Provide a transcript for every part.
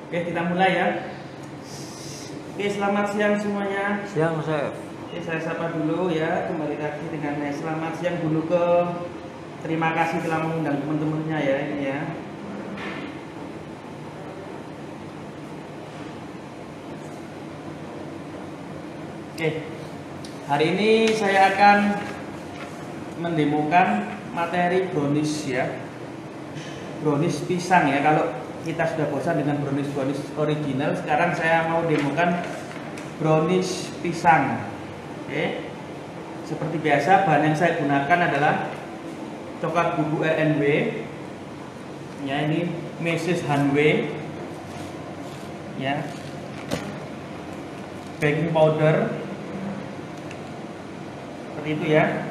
Oke, kita mulai ya. Oke, selamat siang semuanya. Siang, Chef. Oke, saya sapa dulu ya. Kembali lagi dengan selamat siang dulu ke terima kasih telah mengundang teman-temannya ya ini ya. Oke, hari ini saya akan mendemokan materi brownies ya. Brownies pisang ya. Kalau kita sudah bosan dengan brownies original, sekarang saya mau demokan brownies pisang. Oke. Seperti biasa, bahan yang saya gunakan adalah coklat bubuk RNW. Ya, ini Mrs. Hanwe. Ya. Baking powder. Seperti itu ya.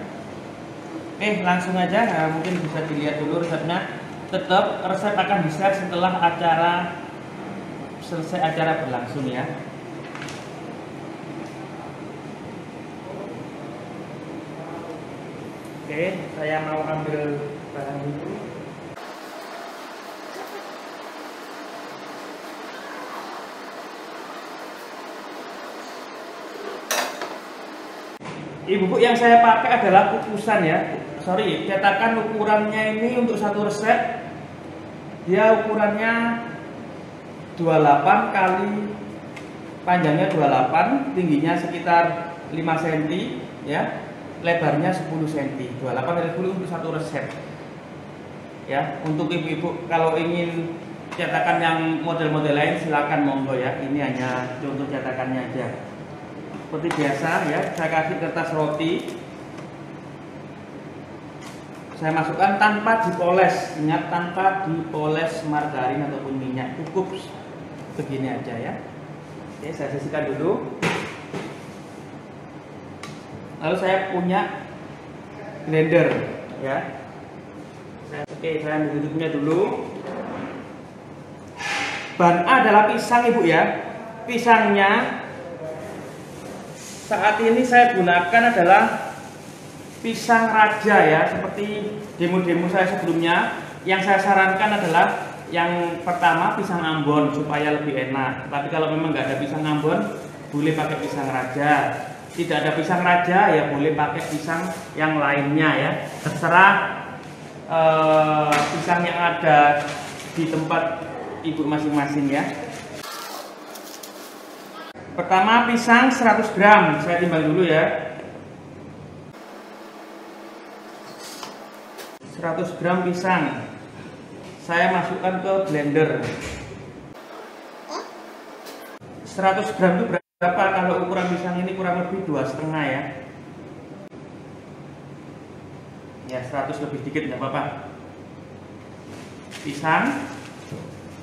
Oke, langsung aja. Nah, mungkin bisa dilihat dulu resepnya. Tetap resep akan di-share setelah selesai acara berlangsung ya. Oke, saya mau ambil barang itu. Bubuk yang saya pakai adalah kukusan ya. Sorry, cetakan ukurannya ini untuk satu resep dia ukurannya 28 kali panjangnya 28, tingginya sekitar 5 cm ya, lebarnya 10 cm. 28 kali 10 untuk satu resep ya. Untuk ibu-ibu kalau ingin cetakan yang model-model lain silakan monggo ya. Ini hanya contoh cetakannya aja. Seperti biasa ya, saya kasih kertas roti. Saya masukkan tanpa dipoles, ingat tanpa dipoles margarin ataupun minyak, cukup begini aja ya. Oke, saya sisihkan dulu. Lalu saya punya blender ya. Oke, saya ambil tutupnya dulu. Bahan A adalah pisang ibu ya. Pisangnya saat ini saya gunakan adalah pisang raja ya, seperti demo-demo saya sebelumnya. Yang saya sarankan adalah yang pertama pisang Ambon supaya lebih enak. Tapi kalau memang nggak ada pisang Ambon, boleh pakai pisang raja. Tidak ada pisang raja ya boleh pakai pisang yang lainnya ya. Terserah pisang yang ada di tempat ibu masing-masing ya. Pertama pisang 100 gram, saya timbang dulu ya. 100 gram pisang saya masukkan ke blender. 100 gram itu berapa? Kalau ukuran pisang ini kurang lebih 2,5 ya. Ya 100 lebih dikit nggak apa-apa. Pisang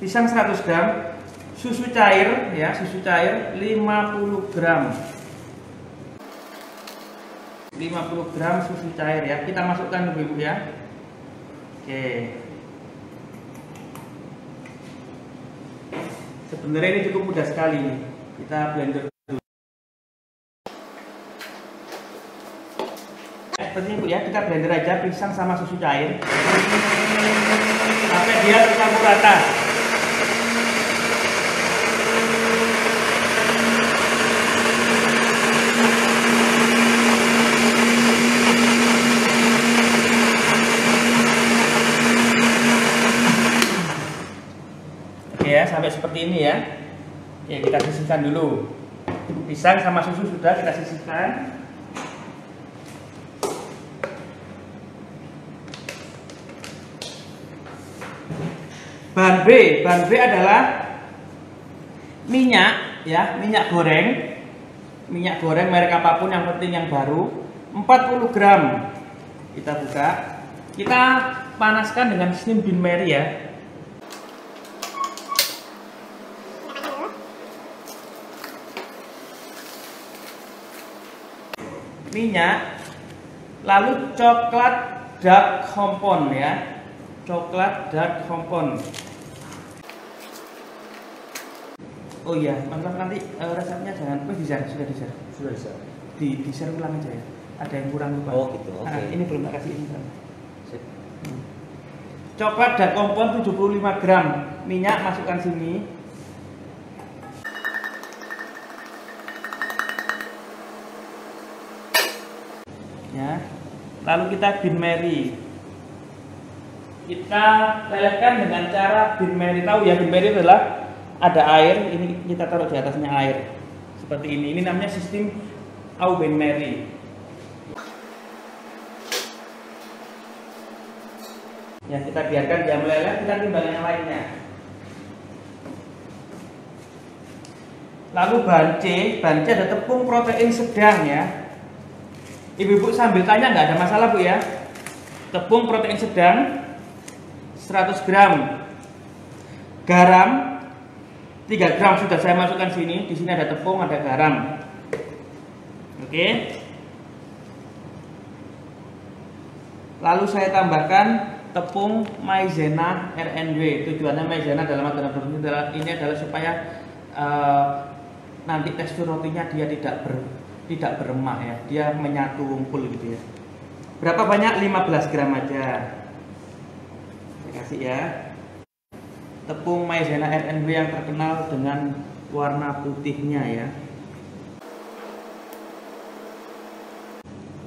100 gram. Susu cair ya, susu cair 50 gram. 50 gram susu cair ya. Kita masukkan ibu-ibu ya. Oke. Sebenarnya ini cukup mudah sekali nih. Kita blender dulu. Seperti itu ya, kita blender aja pisang sama susu cair sampai dia tercampur rata. Ya, sampai seperti ini ya. Oke, kita sisihkan dulu. Pisang sama susu sudah kita sisihkan. Bahan B adalah minyak ya, minyak goreng. Minyak goreng merek apapun, yang penting yang baru. 40 gram. Kita buka. Kita panaskan dengan steam Bean Marie ya. Minyak, lalu coklat dark compound ya, coklat dark compound. Oh iya, teman-teman nanti resepnya jangan lupa di-share, sudah di-share, di-share ulang aja ya. Ada yang kurang lupa. Oh gitu, oke. Nah, ini belum tak kasih ini. Coklat dark compound 75 gram, minyak masukkan sini. Lalu kita Bean Marie. Kita lelehkan dengan cara Bean Marie. Tahu ya, Bean Marie adalah ada air, ini kita taruh di atasnya air. Seperti ini. Ini namanya sistem Au Bean Marie. Ya, kita biarkan dia meleleh, kita timbang yang lainnya. Lalu bahan C ada tepung protein sedang ya. Ibu-ibu sambil tanya nggak ada masalah Bu ya. Tepung protein sedang 100 gram. Garam 3 gram sudah saya masukkan sini. Di sini ada tepung, ada garam. Oke. Lalu saya tambahkan tepung maizena RNW. Tujuannya maizena dalam aturan ini adalah supaya nanti tekstur rotinya dia tidak beremah ya, dia menyatu ngumpul gitu ya. Berapa banyak? 15 gram aja. Saya kasih ya. Tepung maizena RNW yang terkenal dengan warna putihnya ya.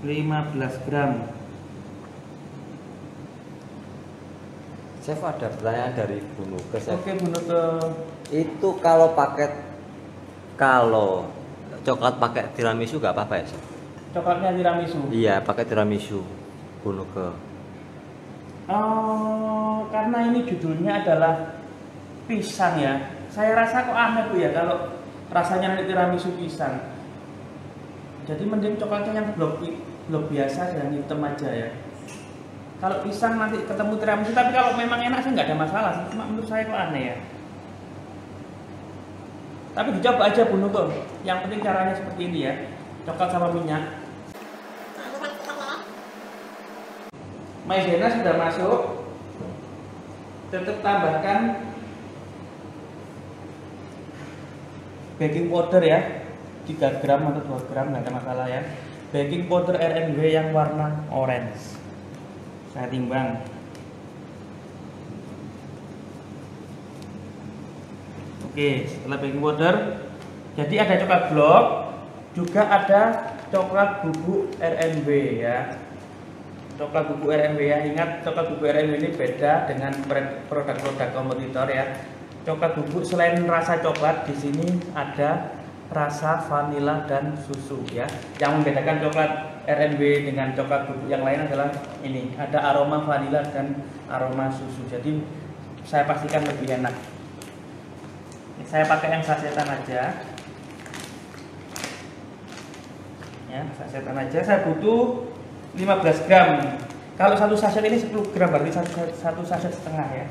15 gram. Chef, ada pertanyaan dari Bu Nuke. Oke Bu Nuke. Itu kalau coklat pakai tiramisu nggak apa-apa ya, Chef? Coklatnya tiramisu? Iya, pakai tiramisu, Bu Nuke. Karena ini judulnya adalah pisang ya. Saya rasa kok aneh Bu ya kalau rasanya nanti tiramisu pisang. Jadi mending coklatnya yang blok biasa dan hitam aja ya. Kalau pisang nanti ketemu tiramisu, tapi kalau memang enak sih nggak ada masalah. Cuma menurut saya kok aneh ya. Tapi dicoba aja Bu Nuke. Yang penting caranya seperti ini ya. Coklat sama minyak. Maizena sudah masuk. Tetap tambahkan baking powder ya. 3 gram atau 2 gram nggak ada masalah ya. Baking powder RNW yang warna orange. Saya timbang. Oke, setelah baking powder, jadi ada coklat blok, juga ada coklat bubuk RNW ya. Coklat bubuk RNW ya, ingat coklat bubuk RNW ini beda dengan produk-produk kompetitor ya. Coklat bubuk selain rasa coklat, di sini ada rasa vanila dan susu ya. Yang membedakan coklat RNW dengan coklat bubuk yang lain adalah ini, ada aroma vanila dan aroma susu. Jadi saya pastikan lebih enak. Saya pakai yang sasetan aja. Ya, sasetan aja. Saya butuh 15 gram. Kalau satu saset ini 10 gram, berarti satu saset setengah ya.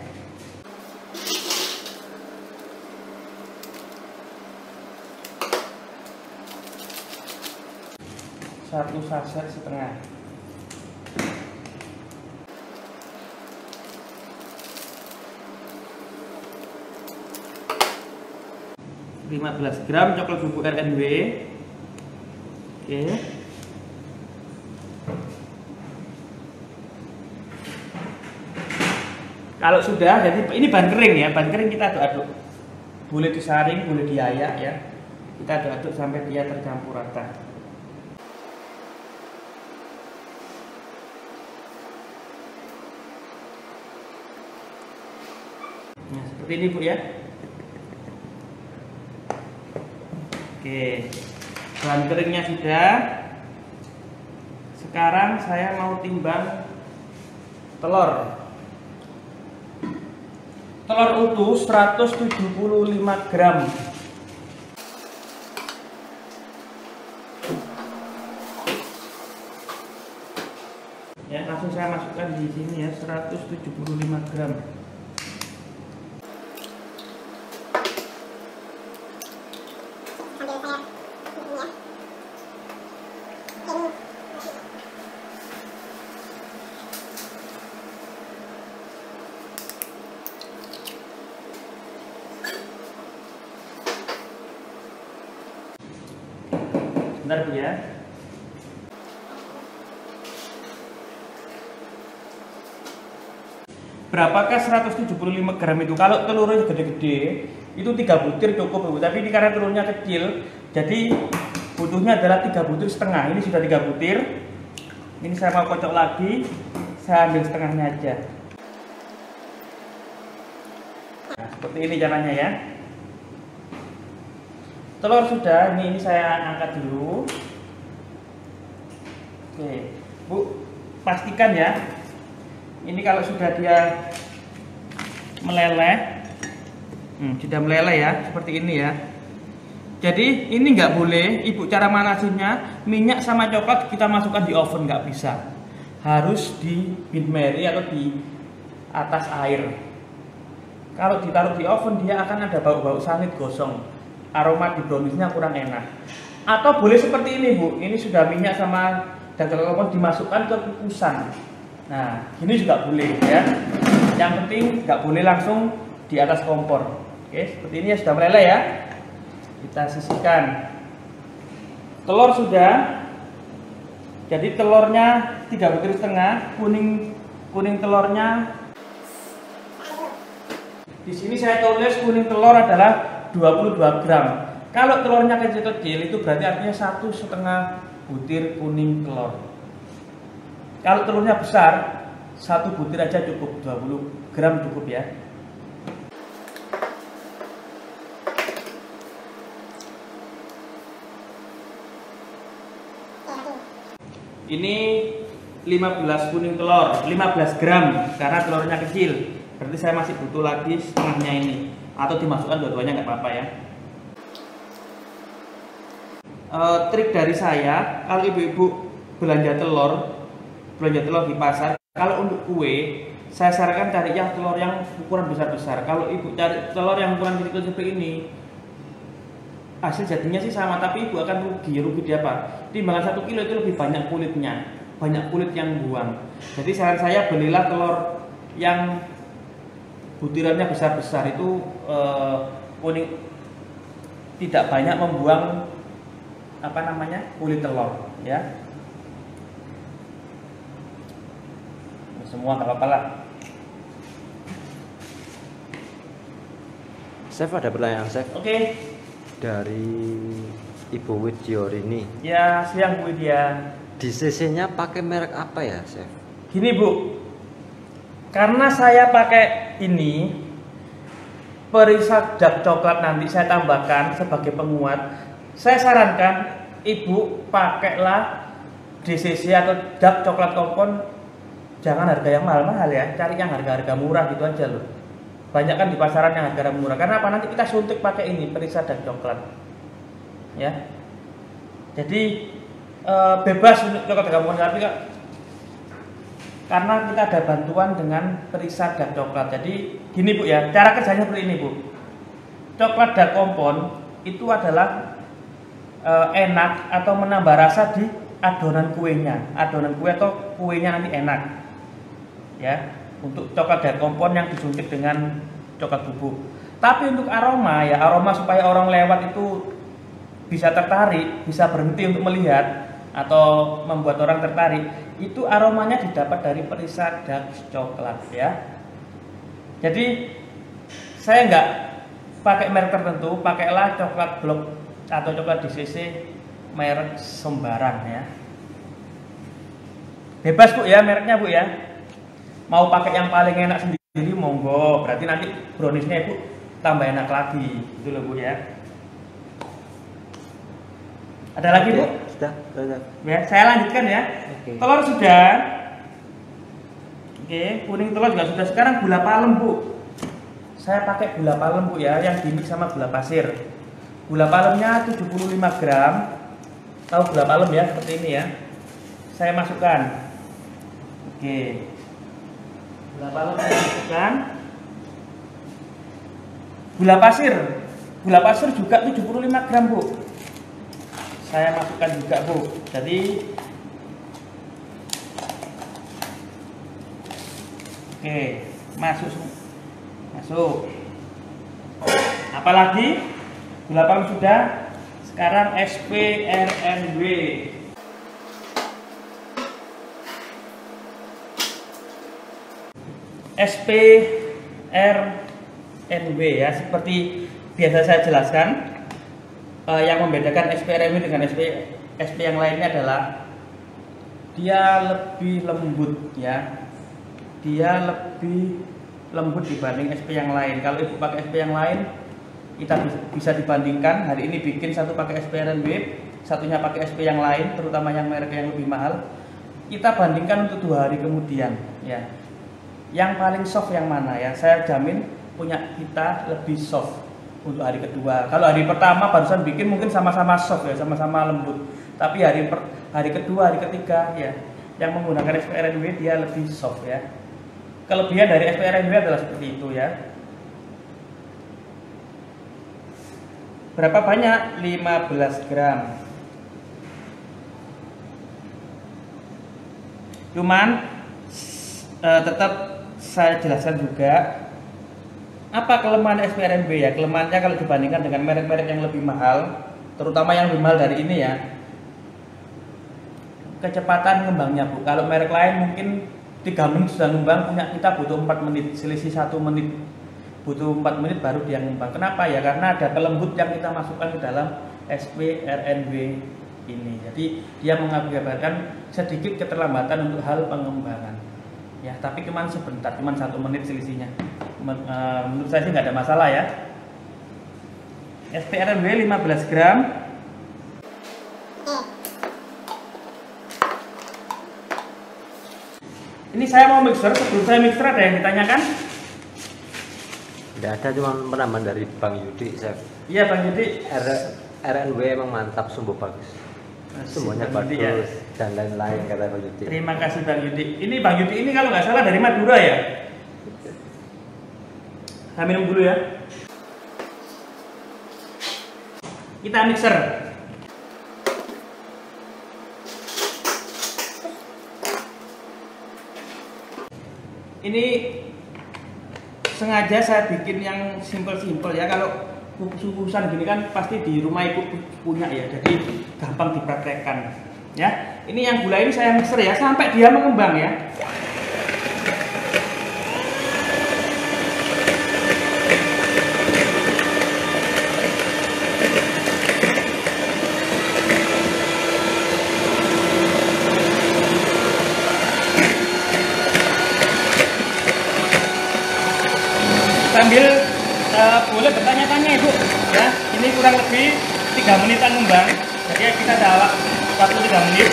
Satu saset setengah. (15 gram) coklat bubuk RNW. Oke. Kalau sudah, jadi ini bahan kering ya, bahan kering kita aduk-aduk. Boleh disaring, boleh diayak ya. Kita aduk-aduk sampai dia tercampur rata. Nah, seperti ini Bu ya. Oke, bahan keringnya sudah. Sekarang saya mau timbang telur. Telur utuh 175 gram. Ya, langsung saya masukkan di sini ya, 175 gram. Bentar Bu ya. Berapakah 175 gram itu? Kalau telurnya gede-gede itu 3 butir cukup Bu. Tapi ini karena telurnya kecil, jadi butuhnya adalah 3 butir setengah. Ini sudah 3 butir. Ini saya mau kocok lagi, saya ambil setengahnya aja. Nah, seperti ini caranya ya. Telur sudah, ini saya angkat dulu. Oke, Bu, pastikan ya. Ini kalau sudah dia meleleh, sudah meleleh ya, seperti ini ya. Jadi ini nggak boleh, Ibu, cara manasinnya minyak sama coklat kita masukkan di oven, nggak bisa. Harus di bain marie atau di atas air. Kalau ditaruh di oven dia akan ada bau-bau sangit gosong, aroma di browniesnya kurang enak. Atau boleh seperti ini, Bu, ini sudah minyak sama daging lemon dimasukkan ke kukusan. Nah, ini juga boleh ya. Yang penting nggak boleh langsung di atas kompor. Oke, seperti ini ya, sudah meleleh ya. Kita sisihkan. Telur sudah. Jadi telurnya 3,5 butir, kuning telurnya. Di sini saya tulis kuning telur adalah 22 gram. Kalau telurnya kecil-kecil itu berarti artinya 1,5 butir kuning telur. Kalau telurnya besar, 1 butir aja cukup, 20 gram cukup ya. Ini 15 kuning telur, 15 gram karena telurnya kecil. Berarti saya masih butuh lagi setengahnya ini, atau dimasukkan dua-duanya nggak apa-apa ya. Trik dari saya, kalau ibu-ibu belanja telur di pasar, kalau untuk kue saya sarankan cari yang telur yang ukuran besar-besar. Kalau ibu cari telur yang ukuran kecil seperti ini, hasil jadinya sih sama, tapi ibu akan rugi di apa? Timbangan 1 kilo itu lebih banyak kulitnya, banyak kulit yang buang. Jadi saran saya belilah telur yang butirannya besar-besar, itu kuning, tidak banyak membuang kulit telur ya. Semua nggak apa-apa lah. Chef, ada pertanyaan, Chef. Oke. Dari Ibu Widyorini. Ya, siang Bu Widya. Di CC-nya pakai merek apa ya, Chef? Gini Bu, karena saya pakai ini perisa dark coklat, nanti saya tambahkan sebagai penguat. Saya sarankan Ibu pakailah DCC atau dark coklat kompon. Jangan harga yang mahal-mahal ya, cari yang harga-harga murah gitu aja loh. Banyak kan di pasaran yang harga murah. Karena apa? Nanti kita suntik pakai ini perisa dark coklat. Ya. Jadi bebas untuk coklat gabungan, tapi karena kita ada bantuan dengan perisa dark coklat. Jadi gini Bu ya, cara kerjanya seperti ini Bu. Coklat dark kompon itu adalah enak atau menambah rasa di adonan kuenya. Adonan kue atau kuenya nanti enak. Ya, untuk coklat dark kompon yang disuntik dengan coklat bubuk. Tapi untuk aroma ya, aroma supaya orang lewat itu bisa tertarik, bisa berhenti untuk melihat atau membuat orang tertarik, itu aromanya didapat dari perisa dark coklat ya. Jadi saya nggak pakai merek tertentu, pakailah coklat blok atau coklat DCC merek sembarang ya. Bebas Bu ya mereknya Bu ya. Mau pakai yang paling enak sendiri monggo, berarti nanti browniesnya Ibu tambah enak lagi, gitu loh Bu ya. Ada lagi Bu? Sudah. Ya, saya lanjutkan ya. Oke. Telur sudah. Oke, kuning telur juga sudah. Sekarang gula palem Bu. Saya pakai gula palem Bu ya, yang dimix sama gula pasir. Gula palemnya 75 gram. Tahu gula palem ya, seperti ini ya. Saya masukkan. Oke. Gula palem saya masukkan. Gula pasir juga 75 gram Bu. Saya masukkan juga Bu. Jadi oke, masuk. Apalagi gula palem sudah. Sekarang SPRNW. SPRNW ya, seperti biasa saya jelaskan. Yang membedakan SPRNW dengan SP yang lainnya adalah dia lebih lembut ya. Dia lebih lembut dibanding SP yang lain. Kalau ibu pakai SP yang lain, kita bisa dibandingkan. Hari ini bikin satu pakai SP RNW, satunya pakai SP yang lain, terutama yang merek yang lebih mahal. Kita bandingkan untuk 2 hari kemudian ya. Yang paling soft yang mana ya? Saya jamin punya kita lebih soft untuk hari kedua. Kalau hari pertama barusan bikin mungkin sama-sama soft ya, sama-sama lembut. Tapi hari kedua, hari ketiga ya, yang menggunakan SP RNW dia lebih soft ya. Kelebihan dari SP RNW adalah seperti itu ya. Berapa banyak? 15 gram. Cuman tetap saya jelaskan juga apa kelemahan SP RNW ya. Kelemahannya kalau dibandingkan dengan merek-merek yang lebih mahal, terutama yang lebih mahal dari ini ya, kecepatan ngembangnya Bu. Kalau merek lain mungkin 3 menit sudah ngembang, punya kita butuh 4 menit, selisih 1 menit. Butuh 4 menit baru dia ngembang. Kenapa ya? Karena ada pelembut yang kita masukkan ke dalam SP RNW ini. Jadi dia mengakibatkan sedikit keterlambatan untuk hal pengembangan. Ya, tapi cuma sebentar, cuma 1 menit selisihnya. Menurut saya sih nggak ada masalah ya. SP RNW 15 gram. Ini saya mau mixer, sebelum saya mixer ada yang ditanyakan? Tidak ada, cuma penambahan dari Bang Yudi, Chef. Iya Bang Yudi. RNW emang mantap, sumbu bagus. Semuanya bagus ya, dan lain-lain kata Bang Yudi. Terima kasih Bang Yudi. Ini Bang Yudi ini kalau nggak salah dari Madura ya? Saya minum dulu ya. Kita mixer. Ini sengaja saya bikin yang simple-simple ya. Kalau kukus-kukusan gini kan pasti di rumah ibu punya ya, jadi gampang dipraktekkan ya. Ini yang gula ini saya mixer ya sampai dia mengembang ya. Sambil boleh bertanya-tanya Ibu ya. Ini kurang lebih 3 menitan ngembang. Jadi kita ada waktu 3 menit.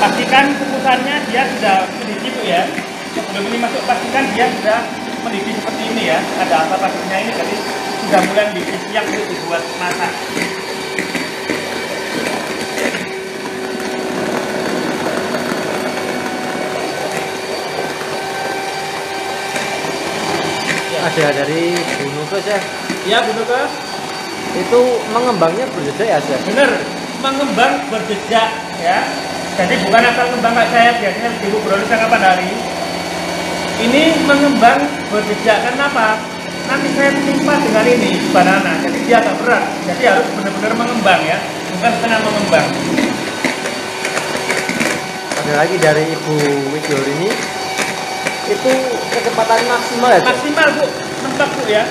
Pastikan kukusannya dia sudah mendidih Bu ya. Sebelum ini masuk pastikan dia sudah mendidih seperti ini ya. Ada asap asapnya ini, jadi sudah mulai mendidih, siap untuk dibuat masak. Ada dari Bu Nuke, Chef. Ya Bu Nuke. Itu mengembangnya berjejak ya, Chef? Bener, mengembang berjejak ya. Jadi bukan asal ngembang kayak saya biasanya Ibu Brownies kapan hari. Ini mengembang berjejak, kenapa? Nanti saya timpa dengan ini banana, jadi dia agak berat. Jadi harus benar-benar mengembang ya, bukan setengah mengembang. Ada lagi dari Ibu Widyorini. Itu kecepatan maksimal ya, Chef? Maksimal Bu, mentok Bu ya.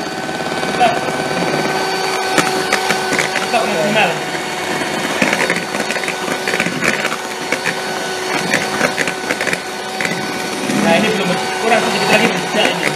Mentok maksimal. Nah ini belum, kurang sedikit lagi bisa ini.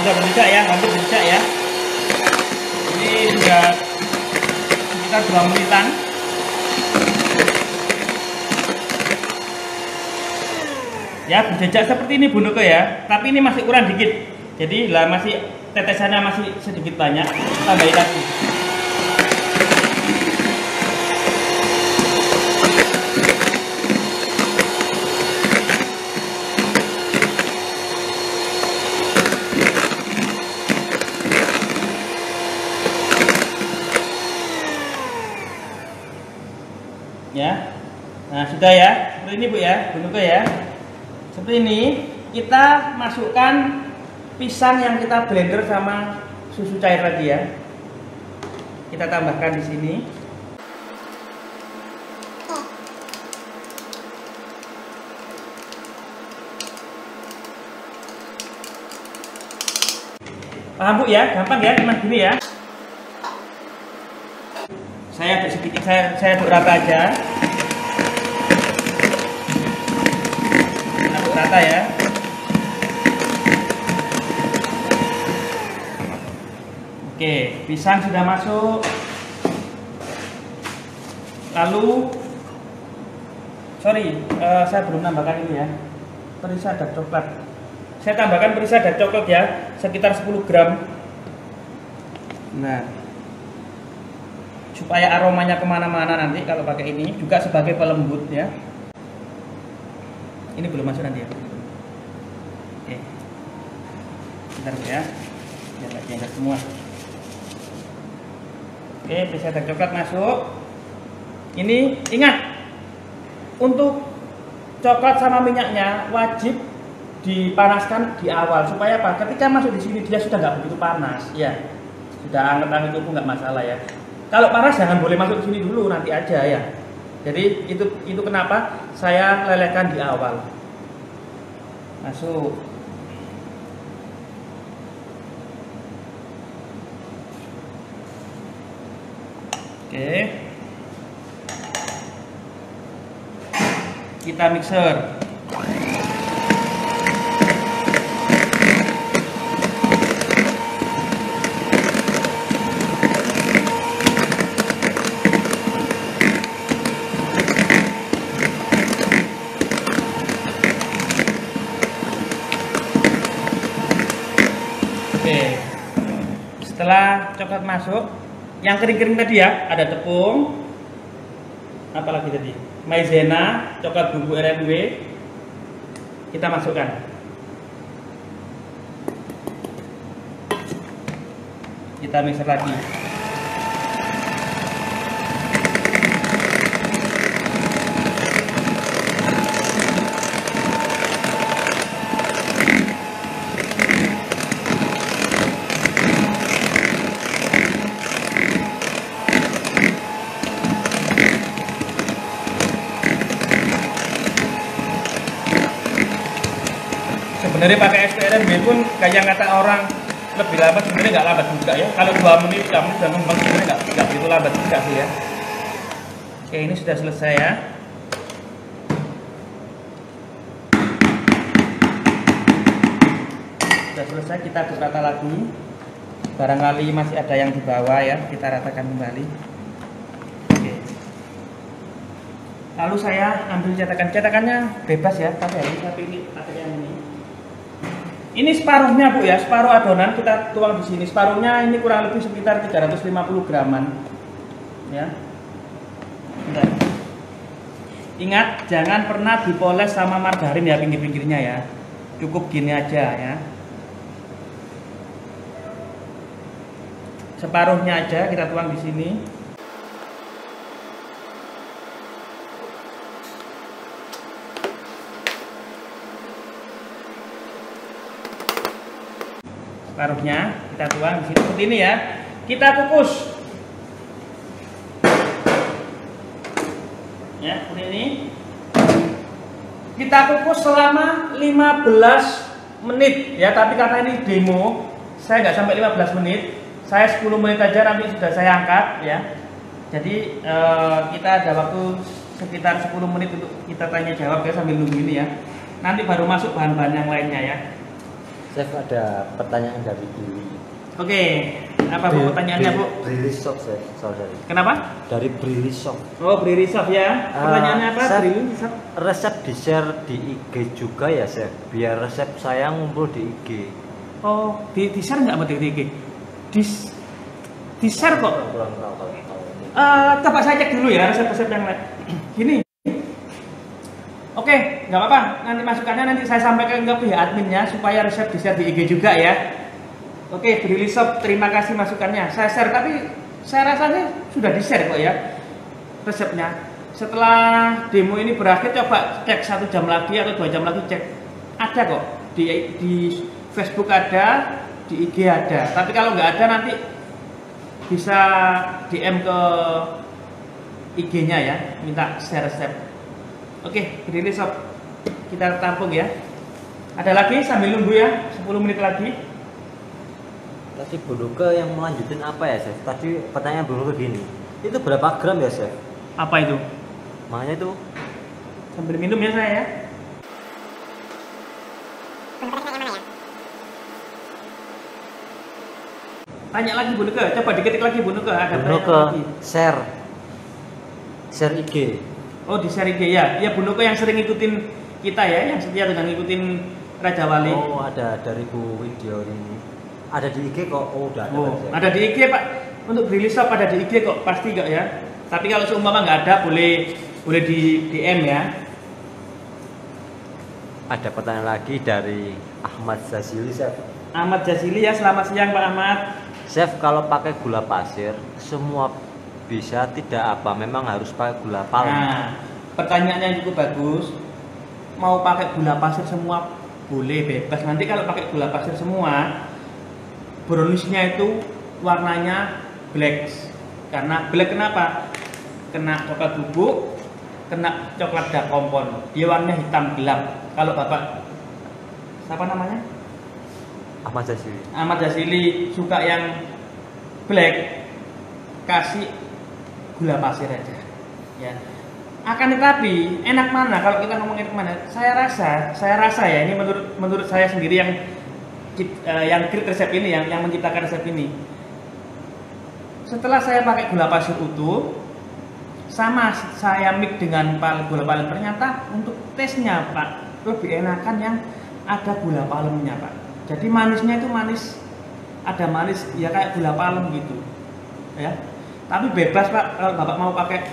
Sudah berjejak ya, hampir berjejak ya. Ini sudah sekitar 2 menitan. Ya, berjejak seperti ini Bu Nuke ya. Tapi ini masih kurang dikit. Jadi lah masih tetesannya masih sedikit banyak. Tambahin lagi. Ya. Nah, sudah ya. Seperti ini Bu ya, Bu Nuke ya. Seperti ini, kita masukkan pisang yang kita blender sama susu cair tadi ya. Kita tambahkan di sini. Paham Bu ya? Gampang ya, cuma gini ya. Saya aduk sedikit, saya aduk rata aja. Aduk rata ya. Oke, pisang sudah masuk. Lalu, saya belum nambahkan ini ya. Perisa dark coklat. Saya tambahkan perisa dark coklat ya, sekitar 10 gram. Nah, supaya aromanya kemana-mana nanti kalau pakai ini, juga sebagai pelembut ya. Ini belum masuk nanti ya. Oke, bentar ya, biar nggak jengkel semua. Oke, perisa dark coklat masuk. Ini ingat, untuk coklat sama minyaknya wajib dipanaskan di awal supaya apa? Ketika masuk di sini dia sudah nggak begitu panas, ya. Sudah anget-anget itu nggak masalah ya. Kalau panas jangan boleh masuk ke sini dulu, nanti aja ya. Jadi itu kenapa saya lelehkan di awal. Masuk. Oke. Kita mixer. Oke. Setelah coklat masuk, yang kering-kering tadi ya, ada tepung, apalagi tadi, maizena, coklat bubuk RMW, kita masukkan. Kita mixer lagi. Sebenarnya pakai SPRMB pun kayak kata orang lebih lambat, sebenarnya nggak lambat juga ya. Kalau 2 menit, 3 menit sudah ngembang, sebenarnya nggak begitu lambat juga sih ya. Oke, ini sudah selesai ya. Sudah selesai, kita aduk rata lagi. Barangkali masih ada yang di bawah ya, kita ratakan kembali. Oke. Lalu saya ambil cetakannya bebas ya, tapi ini saya pilih pakai yang ini. Ini separuhnya Bu ya, separuh adonan kita tuang di sini. Separuhnya ini kurang lebih sekitar 350 graman. Ya. Bentar. Ingat, jangan pernah dipoles sama margarin ya pinggir-pinggirnya ya. Cukup gini aja ya. Separuhnya aja kita tuang di sini. Separuhnya kita tuang di sini seperti ini ya. Kita kukus. Ya, seperti ini. Kita kukus selama 15 menit ya, tapi karena ini demo, saya nggak sampai 15 menit. Saya 10 menit aja, nanti sudah saya angkat ya. Jadi kita ada waktu sekitar 10 menit untuk kita tanya jawab ya sambil nunggu ini ya. Nanti baru masuk bahan-bahan yang lainnya ya. Chef, ada pertanyaan dari Dewi. Oke, apa Bu pertanyaannya Bu? Brili Shop saya, sorry. Kenapa? Dari Brili Shop. Oh, Brili Shop ya. Pertanyaannya apa? Chef, Brili Shop. resep di-share di IG juga ya, Chef? Biar resep saya ngumpul di IG. Oh, di-share nggak mau di IG? Di-share kok. Kurang tahu kalau ini. Coba saya cek dulu ya resep-resep yang lain. Gini. Oke, nggak apa-apa. Nanti masukannya nanti saya sampaikan ke pihak adminnya supaya resep di-share di IG juga ya. Oke, Brili Shop, terima kasih masukannya. Saya share, tapi saya rasa sih sudah di-share kok ya resepnya. Setelah demo ini berakhir, coba cek 1 jam lagi atau 2 jam lagi cek. Ada kok di Facebook ada, di IG ada. Tapi kalau nggak ada nanti bisa DM ke IG-nya ya, minta share resep. Oke, Brili Shop kita tampung ya. Ada lagi sambil nunggu ya, 10 menit lagi. Tadi Bu Nuke yang melanjutin apa ya, Chef? Tadi pertanyaan Bu Nuke gini, itu berapa gram ya, Chef? Apa itu? Makanya itu Sambil minum ya saya ya. Tanya lagi Bu Nuke, coba diketik lagi Bu Nuke. Ada Bu pertanyaan Nuke lagi. share IG. Oh, di share IG ya. Ya Bu Nuke yang sering ngikutin kita ya, yang setia dengan ngikutin Raja Wali. Oh, ada dari Bu Widyo ini. Ada di IG kok. Oh, udah ada. Oh, ada di IG Pak. Untuk Brili Shop ada di IG kok, pasti kok ya. Tapi kalau seumpama nggak ada, boleh di DM ya. Ada pertanyaan lagi dari Ahmad Zazili, Chef. Ahmad Jazili ya, selamat siang Pak Ahmad. Chef, kalau pakai gula pasir semua bisa tidak apa? Memang harus pakai gula palem? Nah, pertanyaannya cukup bagus. Mau pakai gula pasir semua boleh, bebas. Nanti kalau pakai gula pasir semua, browniesnya itu warnanya black. Karena black kenapa? Kena coklat bubuk, kena coklat dark kompon. Dia warnanya hitam gelap. Kalau Bapak siapa namanya? Ahmad Zazili. Ahmad Jazili suka yang black, kasih gula pasir aja ya. Akan tetapi enak mana kalau kita ngomongin kemana? Saya rasa ya, ini menurut saya sendiri yang create resep ini, yang menciptakan resep ini. Setelah saya pakai gula pasir utuh sama saya mix dengan gula palem, ternyata untuk tesnya Pak lebih enakan yang ada gula palemnya Pak. Jadi manisnya itu manis, ada manis ya kayak gula palem gitu ya. Tapi bebas Pak, kalau Bapak mau pakai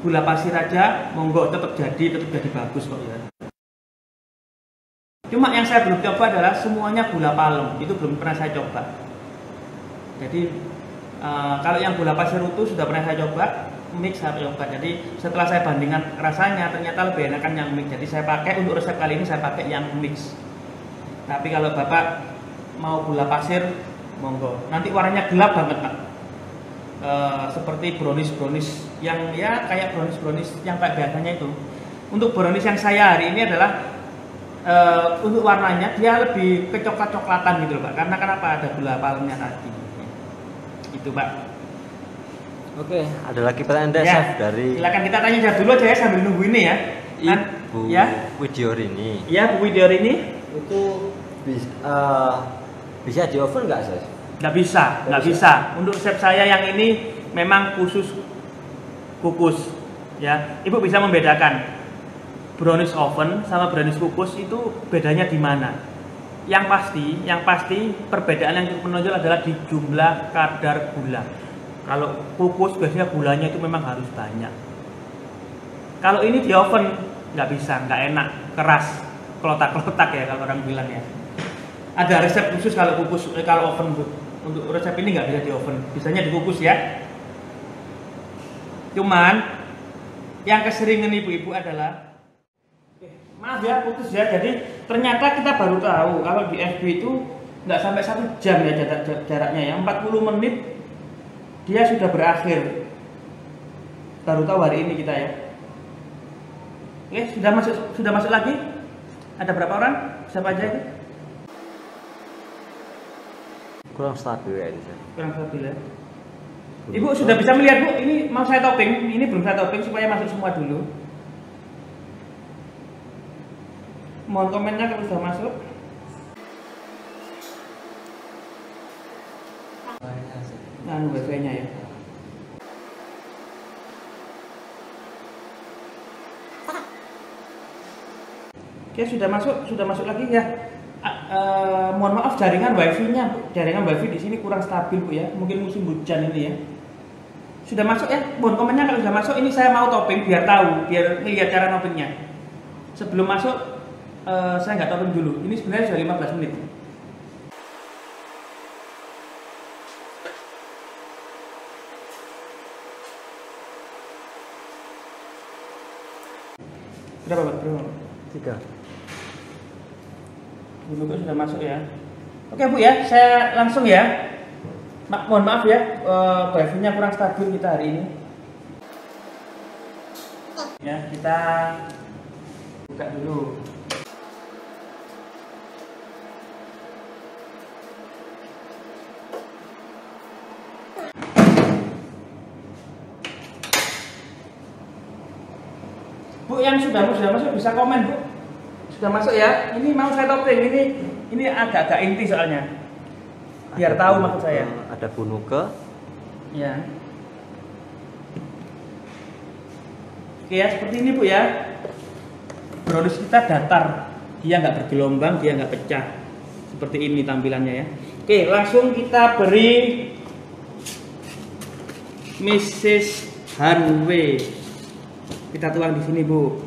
gula pasir aja monggo, tetap jadi bagus kok ya. Cuma yang saya belum coba adalah semuanya gula palem, itu belum pernah saya coba. Jadi kalau yang gula pasir utuh sudah pernah saya coba, mix saya coba. Jadi setelah saya bandingkan rasanya ternyata lebih enakan yang mix. Jadi saya pakai untuk resep kali ini saya pakai yang mix. Tapi kalau Bapak mau gula pasir, monggo. Nanti warnanya gelap banget Pak. Seperti brownies yang ya kayak brownies yang kayak biasanya itu. Untuk brownies yang saya hari ini adalah untuk warnanya dia lebih ke coklat-coklatan gitu Pak. Karena kenapa ada gula palemnya tadi. Itu Pak. Oke, ada lagi pertanyaan Ya, Chef dari silakan kita tanya jawab dulu aja ya sambil nunggu ini ya. Ibu Ya. Widyorini. Ya, Bu Widyorini. Itu bisa di oven nggak, Chef? Nggak bisa. Untuk resep saya yang ini memang khusus kukus ya. Ibu bisa membedakan brownies oven sama brownies kukus itu bedanya di mana? Yang pasti perbedaan yang cukup menonjol adalah di jumlah kadar gula. Kalau kukus biasanya gulanya itu memang harus banyak. Kalau ini di oven nggak bisa, nggak enak, keras, kelotak-kelotak ya kalau orang bilang ya. Ada resep khusus kalau kukus, kalau oven Bu. Untuk resep ini nggak bisa di oven, bisanya dikukus ya. Cuman yang keseringan ibu-ibu adalah, maaf ya putus ya. Jadi ternyata kita baru tahu kalau di FB itu nggak sampai 1 jam ya jaraknya ya, 40 menit dia sudah berakhir. Baru tahu hari ini kita ya. Oke, sudah masuk lagi. Ada berapa orang? Siapa aja itu? Kurang stabil ya ini, Chef. Kurang stabil ya. Ibu sudah bisa melihat Bu, ini mau saya topping, ini belum saya topping supaya masuk semua dulu. Mohon komennya kalau sudah masuk. Anu wifi-nya ya. Oke, sudah masuk lagi ya. Mohon maaf jaringan wifi di sini kurang stabil Bu ya. Mungkin musim hujan ini ya. Sudah masuk ya? Mohon komennya kalau sudah masuk. Ini saya mau topping biar tahu, biar lihat cara toppingnya. Sebelum masuk saya nggak topping dulu. Ini sebenarnya sudah 15 menit. Berapa Pak? Berapa? 3. Dulu sudah masuk ya. Oke Bu ya, saya langsung ya. Mohon maaf ya, wifi-nya kurang stabil kita hari ini. Ya, kita buka dulu. Bu, yang sudah masuk bisa komen Bu. Sudah masuk ya. Ini mau saya topping. Ini agak-agak inti soalnya. Biar tahu maksud saya. Ada bunuke. Ya. Oke ya, seperti ini Bu ya. Brownies kita datar. Dia nggak bergelombang, dia nggak pecah. Seperti ini tampilannya ya. Oke, langsung kita beri Mrs. Hanwe. Kita tuang di sini Bu.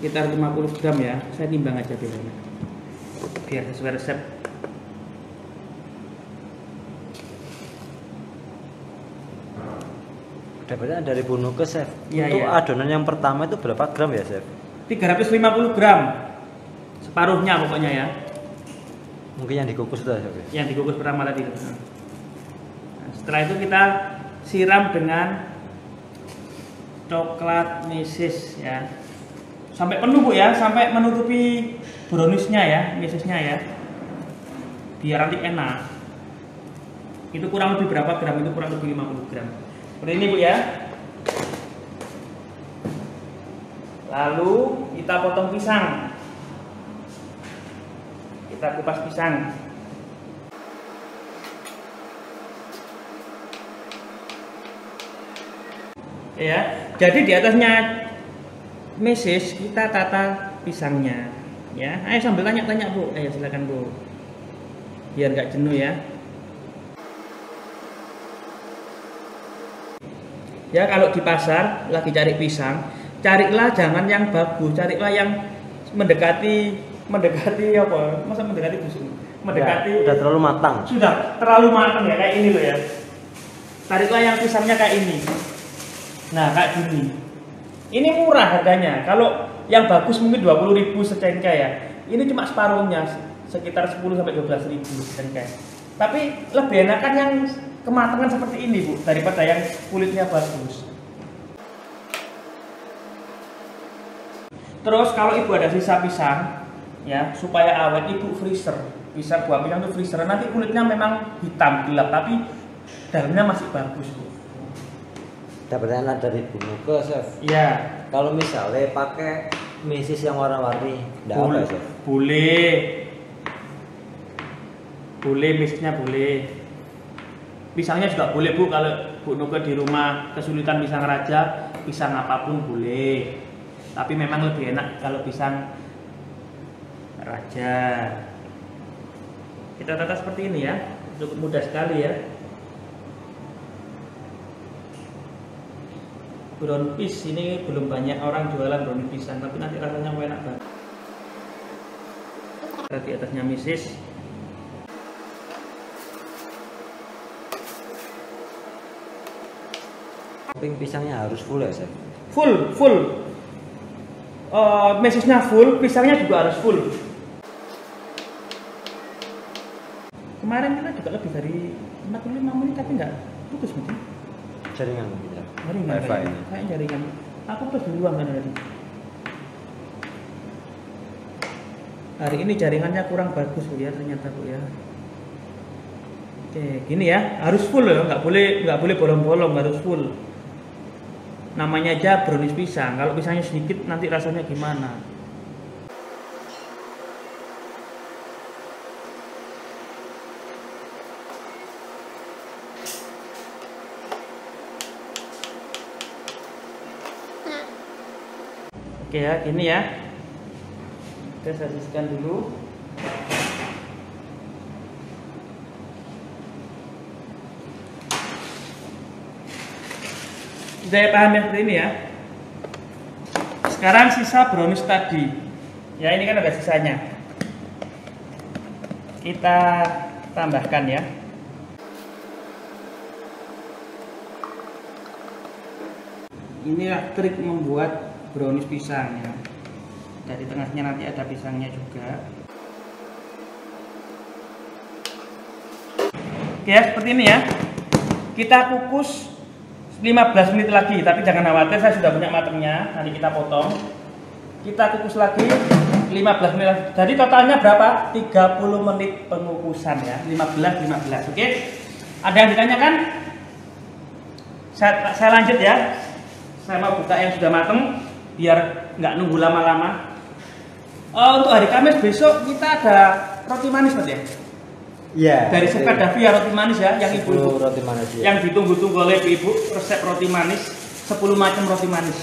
Sekitar 50 gram ya, saya timbang aja biar sesuai resep. Dapatnya dari bunuke chef. Ya, Untuk ya. adonan yang pertama itu berapa gram ya chef? 350 gram, separuhnya pokoknya ya. Mungkin yang dikukus itu chef. Yang dikukus pertama tadi. Nah, setelah itu kita siram dengan coklat meses ya. Sampai penuh Bu ya, sampai menutupi browniesnya ya, mesesnya ya. Biar nanti enak. Itu kurang lebih berapa gram? Itu kurang lebih 50 gram. Seperti ini Bu ya. Lalu kita potong pisang. Kita kupas pisang. Ya, jadi di atasnya meses kita tata pisangnya ya. Ayo sambil tanya-tanya Bu. Ayo silakan Bu. Biar nggak jenuh ya. Ya kalau di pasar lagi cari pisang, carilah jangan yang bagus, carilah yang mendekati apa? Masa mendekati busuk? Mendekati udah terlalu matang. Sudah terlalu matang ya kayak ini loh ya. Carilah yang pisangnya kayak ini. Nah, kayak gini. Ini murah harganya. Kalau yang bagus mungkin 20.000 secengkeh ya. Ini cuma separuhnya, sekitar 10 sampai 12.000 secengkeh. Tapi lebih enakan yang kematangan seperti ini Bu, daripada yang kulitnya bagus. Terus kalau Ibu ada sisa pisang, ya supaya awet Ibu freezer. Bisa buah pisang itu freezer. Nanti kulitnya memang hitam gelap, tapi dalamnya masih bagus Bu. Dapatnya dari bunuke chef. Iya. Kalau misalnya pakai meses yang warna-warni, enggak apa ya chef? Boleh mesesnya boleh. Pisangnya juga boleh Bu, kalau Bu Nuke di rumah kesulitan pisang raja, pisang apapun boleh. Tapi memang lebih enak kalau pisang raja. Kita tata seperti ini ya, cukup mudah sekali ya. Brownies ini belum banyak orang jualan brownies pisang, tapi nanti rasanya enak banget. Di atasnya meses. Topping pisangnya harus full ya chef? Full. Mesesnya full, pisangnya juga harus full. Kemarin kita juga lebih dari 45 menit tapi nggak putus mungkin. Jaringan mungkin ya? Jaringan Wifi ini? kayak jaringan. Aku plus duluan kan tadi. Hari ini jaringannya kurang bagus Bu ya, ternyata Bu ya. Oke, gini ya, harus full ya, nggak boleh bolong-bolong, harus full. Namanya aja brownies pisang. Kalau pisangnya sedikit nanti rasanya gimana? Oke ya, gini ya. Oke, saya sisihkan dulu. Sudah paham ya seperti ini ya. Sekarang sisa brownies tadi. Ya, ini kan ada sisanya. Kita tambahkan ya. Inilah trik membuat brownies pisang ya. Dari tengahnya nanti ada pisangnya juga. Oke ya, seperti ini ya. Kita kukus 15 menit lagi, tapi jangan khawatir, saya sudah punya matangnya. Nanti kita potong. Kita kukus lagi 15 menit lagi. Jadi totalnya berapa? 30 menit pengukusan ya. 15. Oke. Ada yang ditanyakan? Saya lanjut ya. Saya mau buka yang sudah matang biar nggak nunggu lama-lama. Untuk hari Kamis besok kita ada roti manis, Pak ya? Iya. Dari Chef Davia roti manis ya, yang ibu-ibu roti manis ya. yang ditunggu-tunggu oleh ibu, resep roti manis, 10 macam roti manis.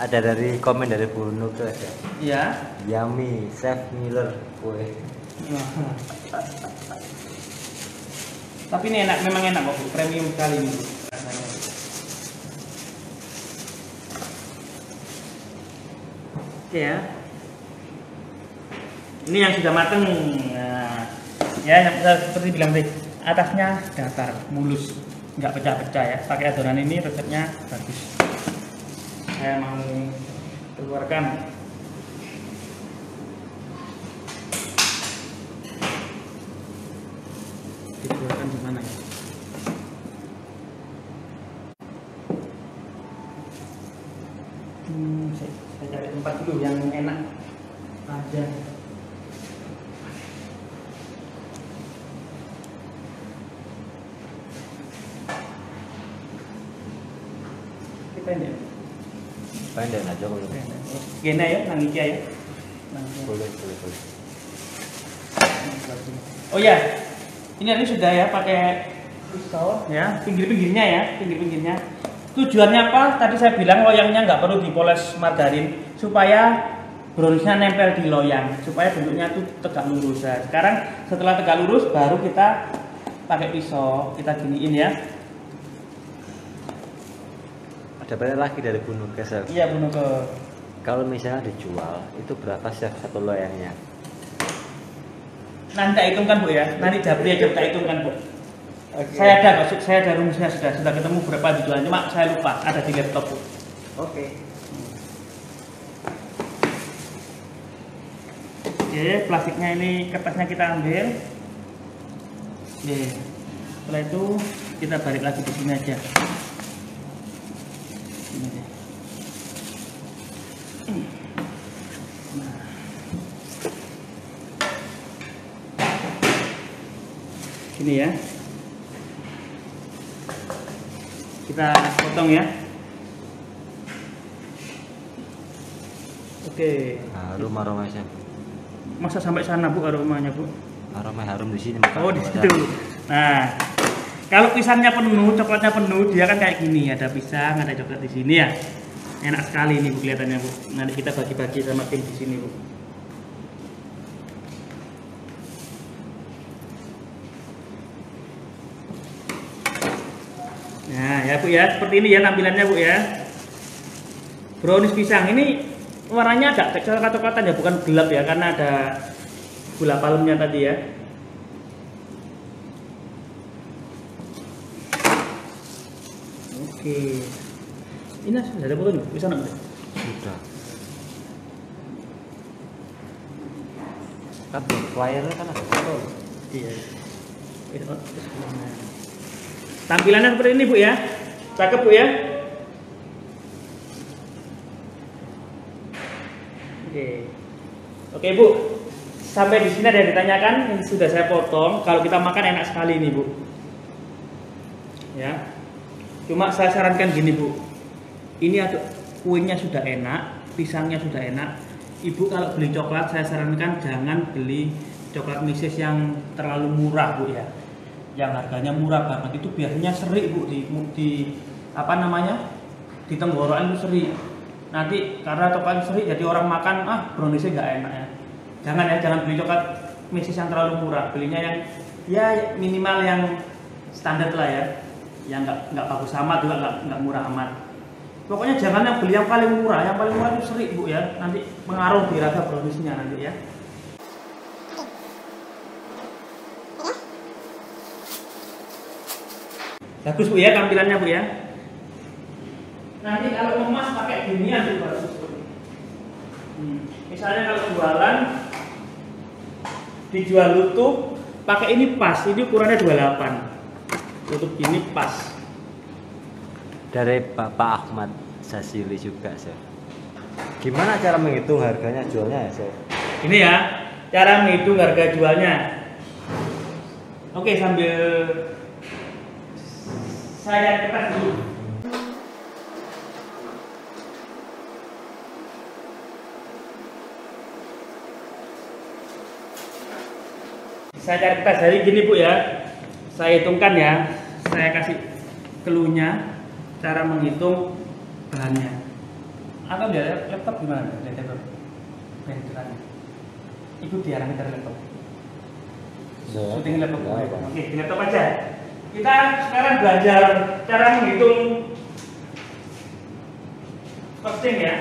Ada dari komen dari Bu Nuke ya. Iya. Yummy, Chef Miller kue. Tapi ini enak, memang enak kok, Bu. Premium sekali ini, Bu. Rasanya. Oke ya. Ini yang sudah mateng. Nah, ya seperti bilang tadi, atasnya datar, mulus, nggak pecah-pecah ya. Pakai adonan ini resepnya bagus. Saya mau keluarkan. Dikeluarkan di mana ya? Saya cari tempat dulu yang enak aja. Pendek. Pendek aja kalau. Gena ya, nang iki ya. Boleh. Oh ya, ini sudah ya pakai pisau ya, pinggir-pinggirnya. Tujuannya apa? Tadi saya bilang loyangnya nggak perlu dipoles margarin supaya browniesnya nempel di loyang, supaya bentuknya tuh tegak lurus. Nah, sekarang setelah tegak lurus, baru kita pakai pisau, kita giniin ya. Ada banyak lagi dari Bu Nuke, Chef. Iya, Bu Nuke. Kalau misalnya dijual, itu berapa Chef satu loyangnya? Nanti tak hitungkan, Bu ya. Nanti Jabri aja tak hitungkan, Bu. Okay. Saya ada rumusnya, sudah ketemu berapa dijual, cuma saya lupa, ada di laptop, Bu. Oke. Oke, plastiknya ini, kertasnya kita ambil. Oke. Setelah itu kita balik lagi di sini aja. Ini ya, kita potong ya. Oke. Harum aromanya. Masa sampai sana, Bu, aromanya, Bu? Aroma harum di sini. Oh, di situ. Nah, kalau pisangnya penuh, coklatnya penuh, dia kan kayak gini, ada pisang, ada coklat di sini ya. Enak sekali ini, Bu, kelihatannya, Bu. Nanti kita bagi-bagi sama tim di sini, Bu. Nah ya, Bu ya, seperti ini ya tampilannya, Bu ya. Brownies pisang ini warnanya agak coklat-coklatan ya, bukan gelap ya, karena ada gula palemnya tadi ya. Oke. Ini sudah ada foto nih, bisa nggak? Sudah. Kan flyernya kan ada foto. Iya. Tampilannya seperti ini, Bu ya. Cakep, Bu ya. Oke, Bu. Sampai di sini ada yang ditanyakan, ini sudah saya potong. Kalau kita makan enak sekali ini, Bu. Ya. Cuma saya sarankan gini, Bu. Ini ada kuenya sudah enak, pisangnya sudah enak. Ibu kalau beli coklat, saya sarankan jangan beli coklat misis yang terlalu murah, Bu ya. Yang harganya murah banget itu biasanya seri, Bu, di apa namanya, di tenggorokan itu seri. Nanti karena coklat seri jadi orang makan browniesnya nggak enak ya. Jangan beli coklat mesis yang terlalu murah, belinya yang ya minimal yang standar lah ya, yang nggak bagus amat juga nggak murah amat. Pokoknya jangan yang beli yang paling murah itu seri Bu ya, nanti pengaruh di rasa browniesnya nanti ya. Bagus Bu ya tampilannya Bu ya. Nanti kalau emas pakai ginian tuh bagus. Misalnya kalau jualan dijual utuh pakai ini pas, ini ukurannya 28. Tutup gini pas. Dari Bapak Ahmad Sasili juga, Chef. Gimana cara menghitung harganya jualnya ya, Chef? Ini ya, cara menghitung harga jualnya. Oke, sambil saya kertas dulu. Saya cari kertas, jadi gini Bu ya. Saya hitungkan ya. Saya kasih clue-nya cara menghitung bahannya. Atau dia laptop gimana? Laptop. Ikut diarahkan dari laptop. Syuting laptop. Oke, di laptop aja. Kita sekarang belajar cara menghitung costing ya.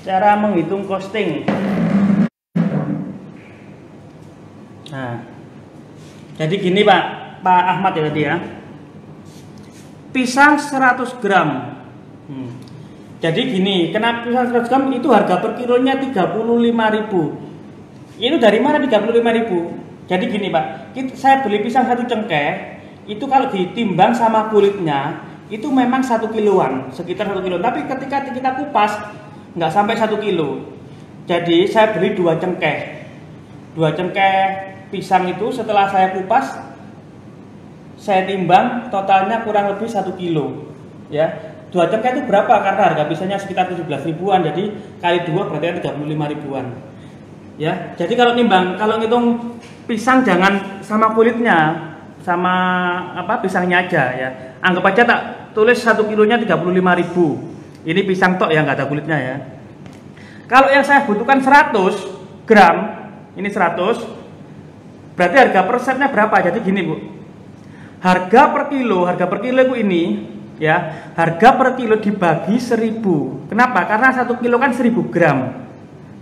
Cara menghitung costing. Nah, jadi gini Pak Ahmad ya tadi ya. Pisang 100 gram. Jadi gini, kenapa pisang 100 gram itu harga per kilonya 35.000. Itu dari mana 35.000? Jadi gini Pak, saya beli pisang 1 cengkeh, itu kalau ditimbang sama kulitnya, itu memang 1 kiloan, sekitar 1 kilo. Tapi ketika kita kupas, nggak sampai 1 kilo. Jadi saya beli 2 cengkeh. 2 cengkeh pisang itu setelah saya kupas, saya timbang totalnya kurang lebih 1 kilo. Ya, 2 cengkeh itu berapa? Karena harga pisangnya sekitar 17 ribuan, jadi kali 2 berarti 35 ribuan. Ya, jadi kalau ngitung pisang jangan sama kulitnya, sama pisangnya aja ya. Anggap aja tak tulis 1 kilonya 35.000. Ini pisang tok ya, nggak ada kulitnya ya. Kalau yang saya butuhkan 100 gram, ini 100, berarti harga per setnya berapa? Jadi gini Bu, harga per kilo itu ini ya, harga per kilo dibagi 1000. Kenapa? Karena 1 kilo kan 1000 gram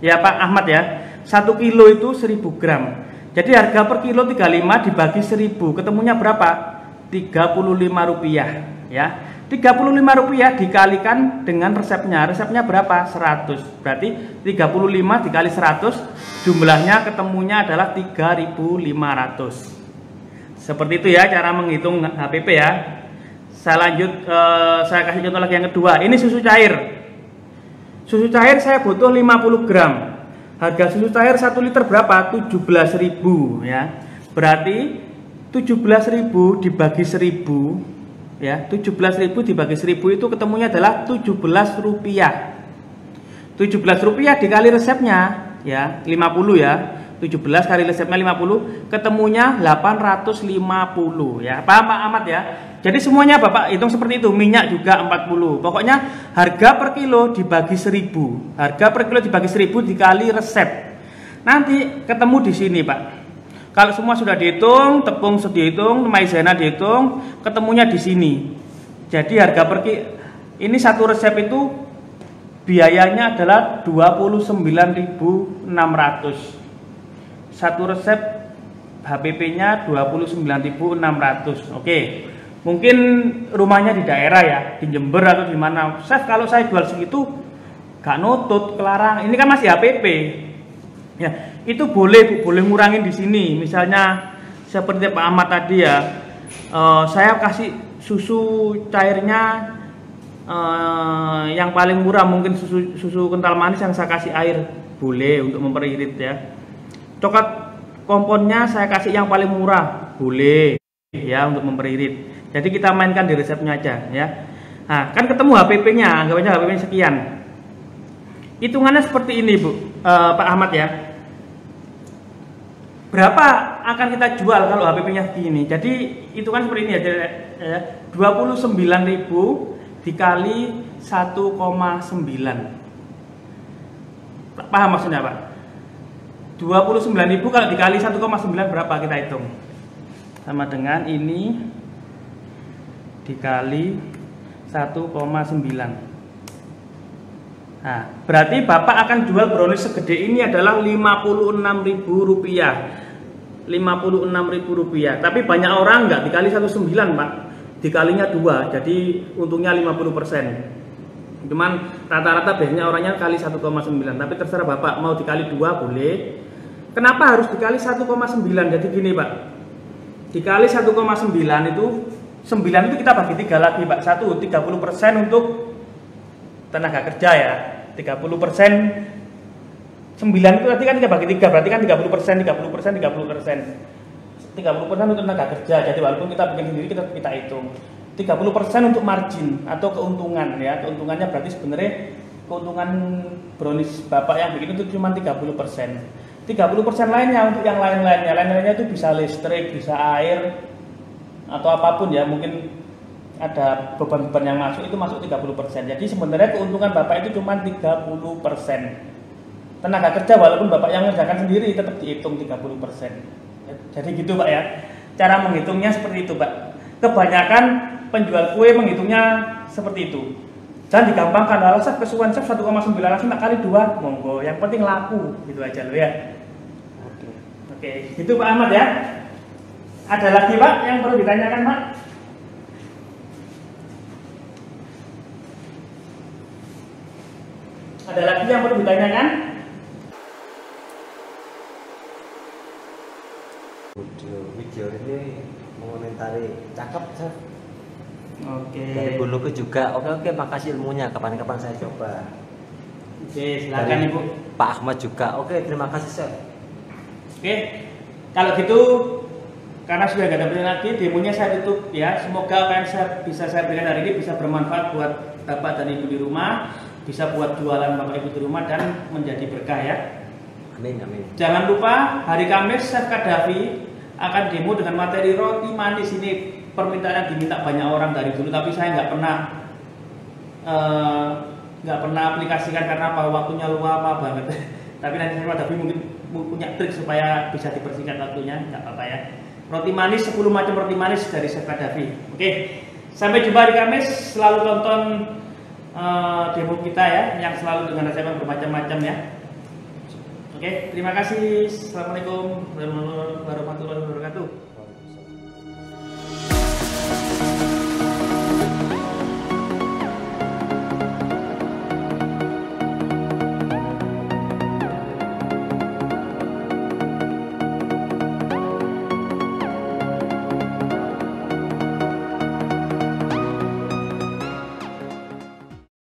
ya Pak Ahmad ya, 1 kilo itu 1000 gram. Jadi harga per kilo 35 dibagi 1000, ketemunya berapa? 35 rupiah ya. 35 rupiah dikalikan dengan resepnya. Resepnya berapa? 100. Berarti 35 dikali 100, jumlahnya ketemunya adalah 3.500. Seperti itu ya cara menghitung HPP ya. Saya kasih contoh lagi yang kedua. Ini susu cair. Susu cair saya butuh 50 gram. Harga susu cair 1 liter berapa? 17.000 ya. Berarti 17.000 dibagi 1000 ya, 17.000 dibagi 1000 itu ketemunya adalah 17 rupiah. 17 rupiah dikali resepnya ya, 50 ya. 17 kali resepnya 50, ketemunya 850 ya. Paham Pak Ahmad ya? Jadi semuanya Bapak hitung seperti itu. Minyak juga 40. Pokoknya harga per kilo dibagi 1000. Harga per kilo dibagi 1000 dikali resep. Nanti ketemu di sini Pak. Kalau semua sudah dihitung, tepung sudah dihitung, maizena dihitung, ketemunya di sini. Jadi harga per ini satu resep itu biayanya adalah 29.600. Satu resep HPP-nya 29.600. Oke. Mungkin rumahnya di daerah ya, di Jember atau di mana. Chef, kalau saya jual segitu gak nutut, kelarang. Ini kan masih HPP. Ya, itu boleh Bu, boleh ngurangin di sini. Misalnya seperti Pak Ahmad tadi ya, saya kasih susu cairnya yang paling murah, mungkin susu kental manis yang saya kasih air, boleh untuk memperirit ya. Coklat komponnya saya kasih yang paling murah, boleh ya untuk memperirit. Jadi kita mainkan di resepnya aja ya. Nah, kan ketemu HPP-nya, anggap aja HPP-nya sekian. Hitungannya seperti ini Bu, Pak Ahmad ya. Berapa akan kita jual kalau HPP-nya gini. Jadi itu kan seperti ini ya, 29.000 dikali 1,9. Paham maksudnya Pak? 29.000 kalau dikali 1,9 berapa kita hitung? Sama dengan ini dikali 1,9. Nah, berarti Bapak akan jual brownies segede ini adalah Rp56.000. Rp56.000. Tapi banyak orang nggak dikali 19 Pak, dikalinya 2, jadi untungnya 50%. Cuman rata-rata biasanya orangnya kali 1,9. Tapi terserah Bapak mau dikali 2 boleh. Kenapa harus dikali 1,9? Jadi gini Pak, dikali 1,9 itu 9 itu kita bagi 3 lagi Pak. 30% untuk tenaga kerja ya, 30%, 9 itu nanti kan kita bagi 3, berarti kan 30%, 30% untuk tenaga kerja. Jadi walaupun kita bikin sendiri kita hitung 30% untuk margin atau keuntungan ya. Keuntungannya berarti sebenarnya keuntungan brownies Bapak yang bikin itu cuma 30%. 30% lainnya untuk yang lain-lainnya itu bisa listrik, bisa air atau apapun ya, mungkin ada beban-beban yang masuk, itu masuk 30%. Jadi sebenarnya keuntungan Bapak itu cuma 30%. Tenaga kerja walaupun Bapak yang mengerjakan sendiri tetap dihitung 30%. Jadi gitu Pak ya. Cara menghitungnya seperti itu Pak. Kebanyakan penjual kue menghitungnya seperti itu. Jangan digampangkan, alasan kesuwan chef 1,9 langsung tak kali 2, monggo. Yang penting laku, gitu aja loh ya. Oke, gitu Pak Ahmad ya. Ada lagi Pak yang perlu ditanyakan Pak? Ada lagi yang perlu ditanyakan? Video ini mengomentari cakep Chef. Oke. Dari Bu Luki juga. Oke, makasih ilmunya. Kapan-kapan saya coba. Oke, silakan Dari Ibu. Pak Ahmad juga. Oke, terima kasih Chef. Oke, kalau gitu karena sudah gak ada pertanyaan lagi, demonya saya tutup ya. Semoga apa yang bisa saya berikan hari ini bisa bermanfaat buat Bapak dan Ibu di rumah, bisa buat jualan Bapak Ibu di rumah dan menjadi berkah ya. Amin, amin. Jangan lupa hari Kamis Chef Kadafi akan demo dengan materi roti manis. Ini permintaan yang diminta banyak orang dari dulu, tapi saya nggak pernah aplikasikan karena apa, waktunya luang banget. Tapi nanti Chef Kadafi mungkin punya trik supaya bisa dipersingkat waktunya, nggak apa-apa ya. Roti manis, 10 macam roti manis dari Chef Kadafi. Oke, sampai jumpa di Kamis. Selalu tonton demo kita ya, yang selalu dengan resep yang bermacam-macam ya. Oke, terima kasih. Assalamualaikum warahmatullahi wabarakatuh.